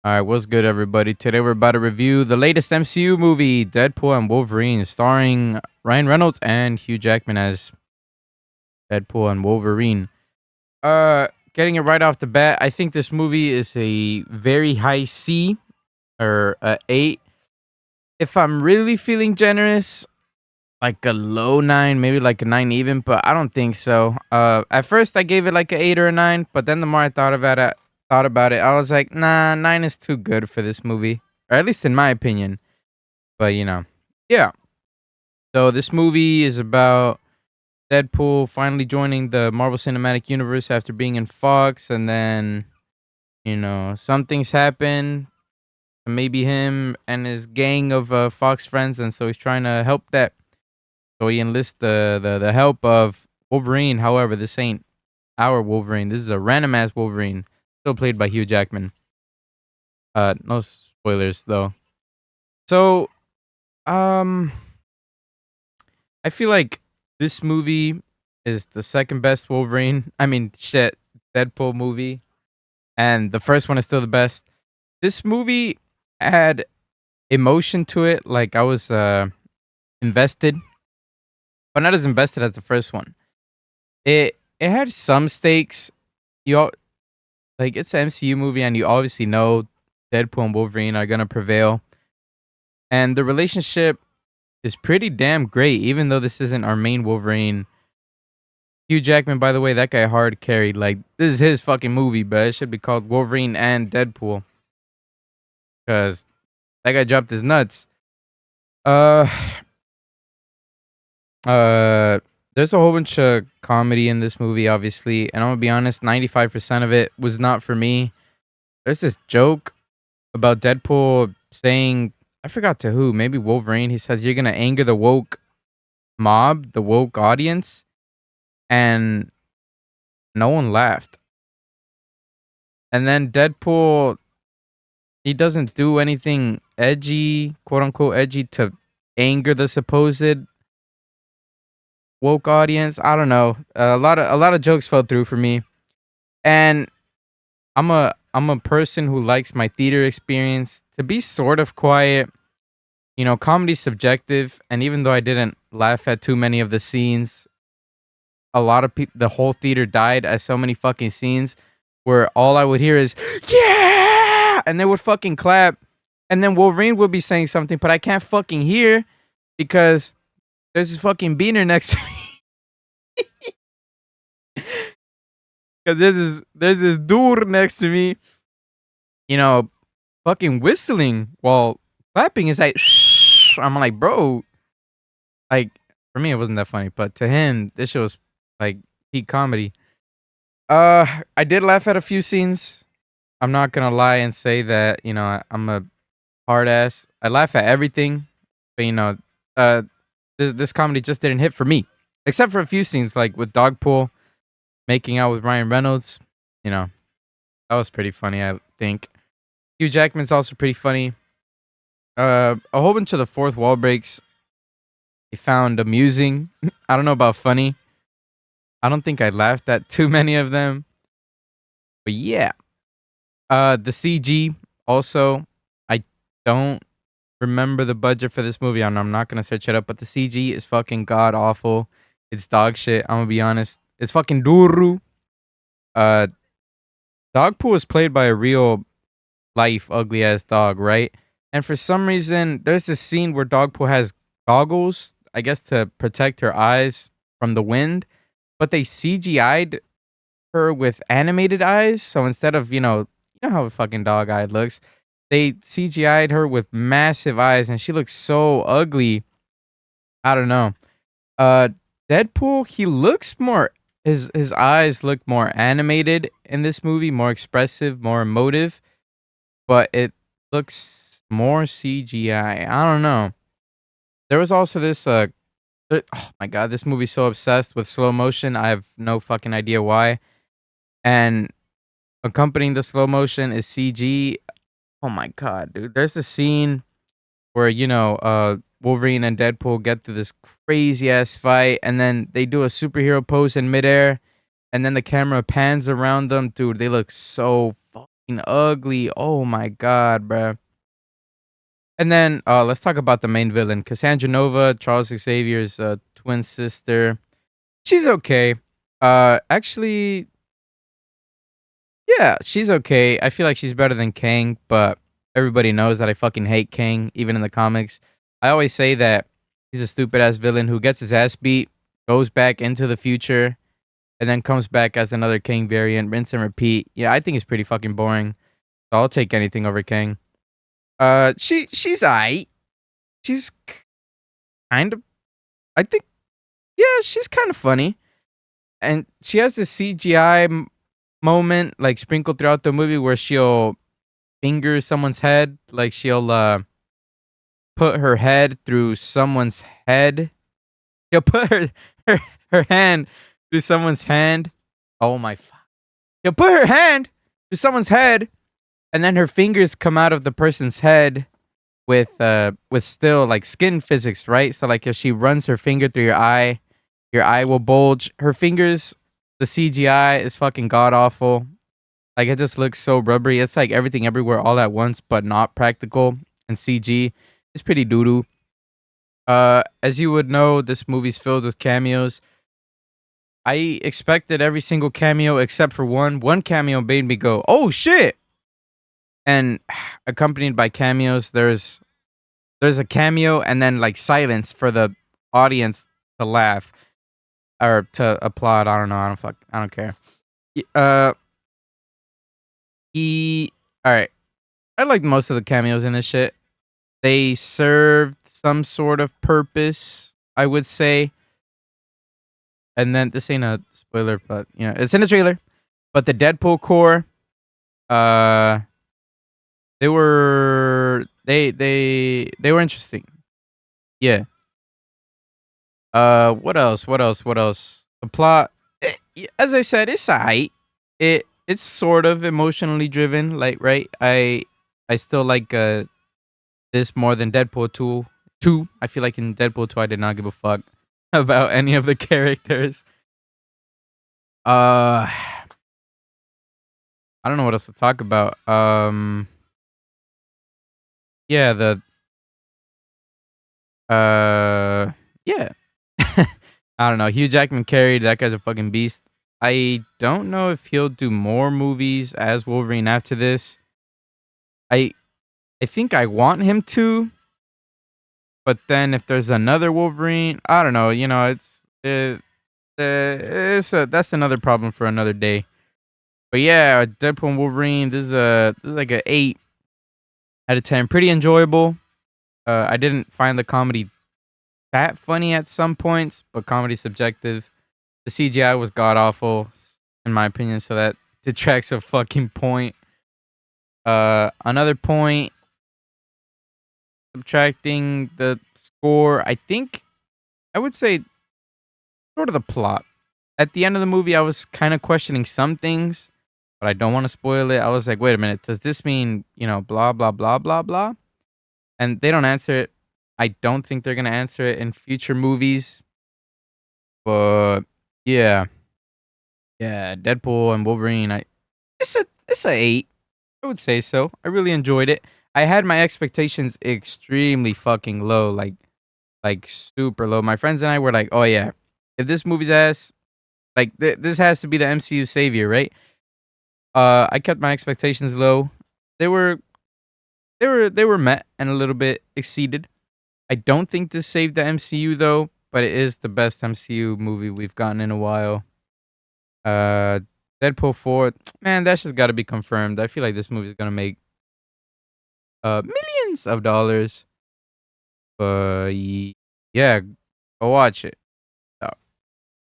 All right, what's good, everybody? Today we're about to review the latest MCU movie, Deadpool and Wolverine, starring Ryan Reynolds and Hugh Jackman as Deadpool and Wolverine. Getting it right off the bat, I think this movie is a very high C or a 8. If I'm really feeling generous, like a low 9, maybe like a 9 even, but I don't think so. At first I gave it like an 8 or a 9, but then the more I thought about it, I was like, nah, 9 is too good for this movie, or at least in my opinion. But yeah. So this movie is about Deadpool finally joining the Marvel Cinematic Universe after being in Fox, and then some things happen. Maybe him and his gang of Fox friends, and so he's trying to help that. So he enlists the help of Wolverine. However, this ain't our Wolverine. This is a random ass Wolverine, still played by Hugh Jackman. No spoilers though. So, um, I feel like this movie is the second best Wolverine. I mean, shit, Deadpool movie, and the first one is still the best. This movie had emotion to it. Like I was invested, but not as invested as the first one. It had some stakes. Like it's an MCU movie, and you obviously know Deadpool and Wolverine are gonna prevail, and the relationship is pretty damn great. Even though this isn't our main Wolverine, Hugh Jackman, by the way, that guy hard carried. Like this is his fucking movie, but it should be called Wolverine and Deadpool because that guy dropped his nuts. Uh, there's a whole bunch of comedy in this movie, obviously, and I'm gonna be honest, 95% of it was not for me. There's this joke about Deadpool saying, I forgot to who, maybe Wolverine. He says, "You're gonna anger the woke mob, the woke audience," and no one laughed. And then Deadpool, he doesn't do anything edgy, quote unquote edgy, to anger the supposed woke audience. I don't know. A lot of jokes fell through for me, and I'm a person who likes my theater experience to be sort of quiet. Comedy's subjective, and even though I didn't laugh at too many of the scenes, a lot of people, the whole theater died at so many fucking scenes where all I would hear is "yeah," and they would fucking clap, and then Wolverine would be saying something, but I can't fucking hear because there's this fucking beaner next to me. Because there's this dude next to me, you know, fucking whistling while clapping. Is like, I'm like, bro, like for me it wasn't that funny, but to him this shit was like peak comedy. I did laugh at a few scenes. I'm not gonna lie and say that I'm a hard ass. I laugh at everything, but uh, this comedy just didn't hit for me, except for a few scenes like with Dogpool making out with Ryan Reynolds. That was pretty funny. I think Hugh Jackman's also pretty funny. A whole bunch of the fourth wall breaks I found amusing. I don't know about funny. I don't think I laughed at too many of them. But yeah. The CG also, I don't remember the budget for this movie. I'm not gonna search it up, but the CG is fucking god awful. It's dog shit. I'm gonna be honest. It's fucking duru. Uh, Dogpool is played by a real life ugly ass dog, right? And for some reason, there's this scene where Dogpool has goggles, I guess to protect her eyes from the wind, but they CGI'd her with animated eyes. So instead of, you know how a fucking dog eye looks, they CGI'd her with massive eyes and she looks so ugly. I don't know. Uh Deadpool, he looks more his eyes look more animated in this movie, more expressive, more emotive, but it looks more CGI. I don't know. There was also this oh my god, this movie's so obsessed with slow motion. I have no fucking idea why. And accompanying the slow motion is CG. Oh my god, dude. There's a scene where, Wolverine and Deadpool get to this crazy ass fight, and then they do a superhero pose in midair, and then the camera pans around them. Dude, they look so ugly. Oh my god, bruh. And then let's talk about the main villain, Cassandra Nova, Charles Xavier's twin sister. She's okay. Actually, yeah, she's okay. I feel like she's better than Kang, but everybody knows that I fucking hate Kang, even in the comics. I always say that he's a stupid ass villain who gets his ass beat, goes back into the future, and then comes back as another Kang variant, rinse and repeat. Yeah, I think it's pretty fucking boring. So I'll take anything over Kang. She's aight. She's kind of, I think, yeah, she's kind of funny. And she has this CGI moment like sprinkled throughout the movie where she'll finger someone's head, like she'll put her head through someone's head. She'll put her, her hand through someone's hand. Oh my fuck. She'll put her hand through someone's head, and then her fingers come out of the person's head with still like skin physics, right? So like if she runs her finger through your eye will bulge. Her fingers, the CGI is fucking god awful. Like it just looks so rubbery. It's like everything everywhere all at once, but not practical. And CG is pretty doo doo. As you would know, this movie's filled with cameos. I expected every single cameo except for one. One cameo made me go, "Oh shit!" And accompanied by cameos, there's a cameo and then like silence for the audience to laugh or to applaud. I don't know. I don't care. Uh, he. All right. I liked most of the cameos in this shit. They served some sort of purpose, I would say. And then this ain't a spoiler, but you know it's in the trailer. But the Deadpool core, uh, they were interesting. Yeah. What else? What else? What else? The plot, as I said, it's alright. It's sort of emotionally driven. Like, right? I still like this more than Deadpool 2. I feel like in Deadpool 2, I did not give a fuck about any of the characters. Uh, I don't know what else to talk about. Yeah, yeah. I don't know. Hugh Jackman carried. That guy's a fucking beast. I don't know if he'll do more movies as Wolverine after this. I I think I want him to, but then if there's another Wolverine, I don't know. You know, that's another problem for another day. But yeah, Deadpool and Wolverine. This is like a 8 out of 10. Pretty enjoyable. I didn't find the comedy that funny at some points, but comedy's subjective. The CGI was god awful, in my opinion, so that detracts a fucking point. Another point, subtracting the score, I think I would say sort of the plot. At the end of the movie, I was kind of questioning some things, but I don't want to spoil it. I was like, wait a minute, does this mean, you know, blah, blah, blah, blah, blah? And they don't answer it. I don't think they're going to answer it in future movies. But yeah. Yeah, Deadpool and Wolverine, it's a 8. I would say so. I really enjoyed it. I had my expectations extremely fucking low, like super low. My friends and I were like, "Oh yeah, if this movie's ass, like this has to be the MCU savior, right?" I kept my expectations low. They were they were met and a little bit exceeded. I don't think this saved the MCU though, but it is the best MCU movie we've gotten in a while. Uh, Deadpool 4, man, that's just got to be confirmed. I feel like this movie is gonna make millions of dollars. But yeah, go watch it.